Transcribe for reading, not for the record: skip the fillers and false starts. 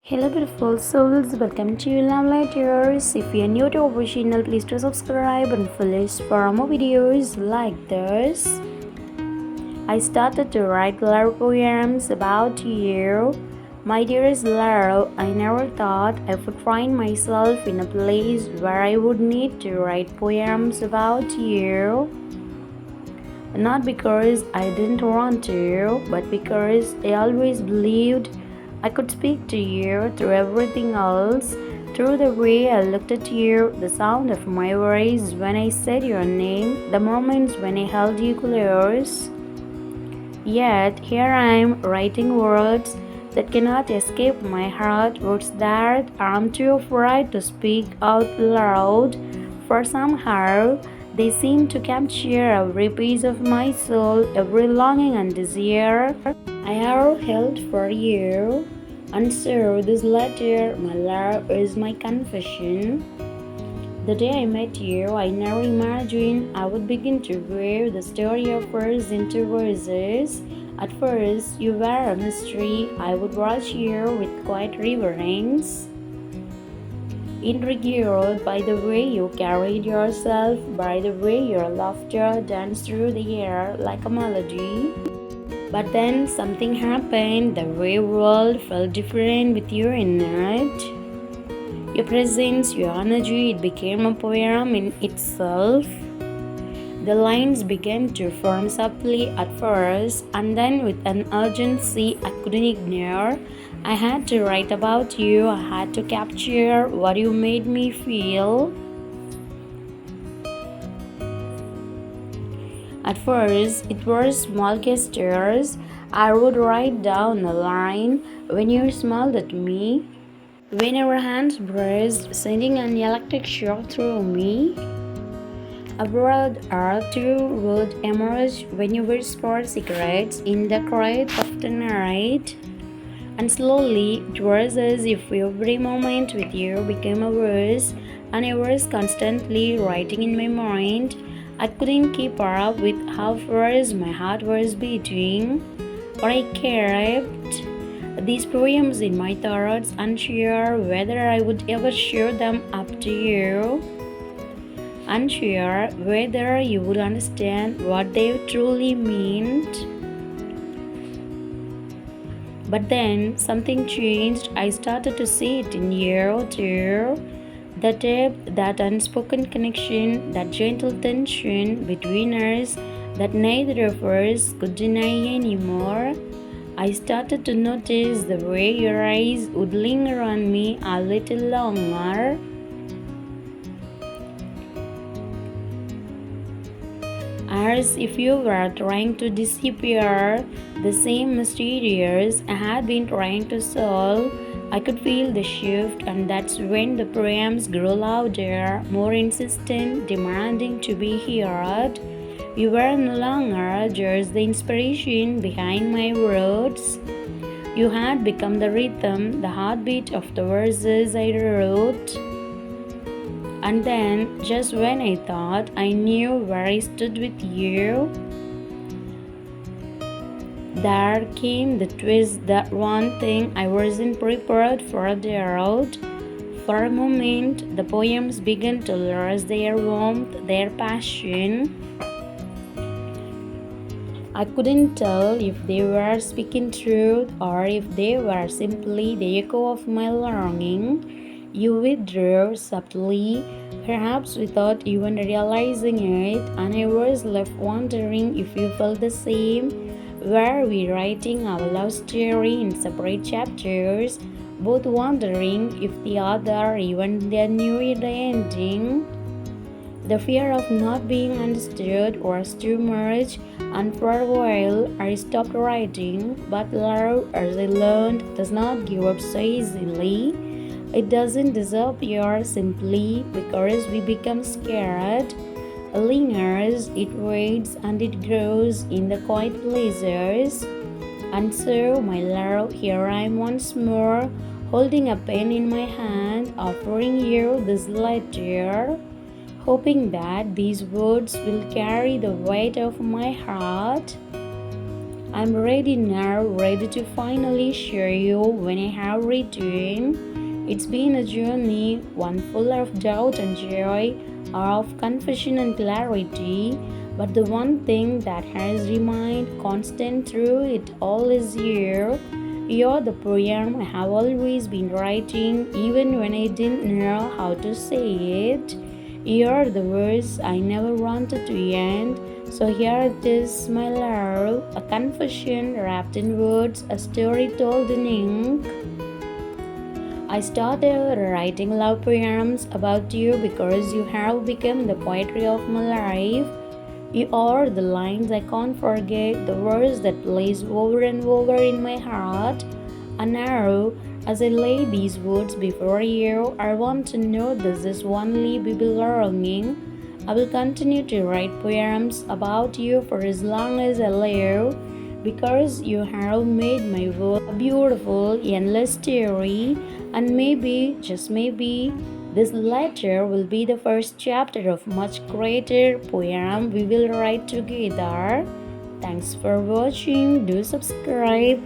Hello beautiful souls, welcome to Love Letters. If you are new to our channel, please do subscribe and follow us for more videos like this. I started to write love poems about you. My dearest love, I never thought I would find myself in a place where I would need to write poems about you. Not because I didn't want to, but because I always believed I could speak to you through everything else, through the way I looked at you, the sound of my voice when I said your name, the moments when I held you close. Yet here I am writing words that cannot escape my heart, words that I'm too afraid to speak out loud, for somehow they seem to capture every piece of my soul, every longing and desire I have held for you. And so this letter, my love, is my confession. The day I met you, I never imagined I would begin to weave the story of us into verses. At first, you were a mystery. I would watch you with quiet reverence, intrigued by the way you carried yourself, by the way your laughter danced through the air like a melody. But then something happened, the way world felt different with you in it. Your presence, your energy, it became a poem in itself. The lines began to form subtly at first, and then with an urgency I couldn't ignore. I had to write about you, I had to capture what you made me feel. At first, it was small gestures. I would write down a line when you smiled at me, when our hands brushed, sending an electric shock through me. A word or two would emerge when you whispered secrets in the quiet of the night. And slowly, it was as if every moment with you became a verse, and I was constantly writing in my mind. I couldn't keep up with how fast my heart was beating, but I kept these poems in my thoughts, unsure whether I would ever show them up to you, unsure whether you would understand what they truly meant. But then something changed. I started to see it in you too. The depth, that unspoken connection, that gentle tension between us that neither of us could deny anymore. I started to notice the way your eyes would linger on me a little longer, as if you were trying to disappear, the same mysterious I had been trying to solve. I could feel the shift, and that's when the poems grew louder, more insistent, demanding to be heard. You were no longer just the inspiration behind my words. You had become the rhythm, the heartbeat of the verses I wrote. And then, just when I thought I knew where I stood with you, there came the twist, that one thing I wasn't prepared for the road. For a moment, the poems began to lose their warmth, their passion. I couldn't tell if they were speaking truth or if they were simply the echo of my longing. You withdrew subtly, perhaps without even realizing it, and I was left wondering if you felt the same. Were we writing our love story in separate chapters, both wondering if the other even knew the ending? The fear of not being understood was too much, and for a while I stopped writing. But love, as I learned, does not give up so easily. It doesn't disappear simply because we become scared. It lingers, it waits, and it grows in the quiet places. And so, my love, here I am once more, holding a pen in my hand, offering you this letter, hoping that these words will carry the weight of my heart. I'm ready now, ready to finally share you when I have written. It's been a journey, one full of doubt and joy, of confusion and clarity. But the one thing that has remained constant through it all is you. You're the poem I have always been writing, even when I didn't know how to say it. You're the words I never wanted to end. So here it is, my love, a confession wrapped in words, a story told in ink. I started writing love poems about you because you have become the poetry of my life. You are the lines I can't forget, the words that plays over and over in my heart. And now, as I lay these words before you, I want to know this is only be belonging. I will continue to write poems about you for as long as I live, because you have made my world a beautiful, endless story. And maybe, just maybe, this letter will be the first chapter of much greater poem we will write together. Thanks for watching. Do subscribe.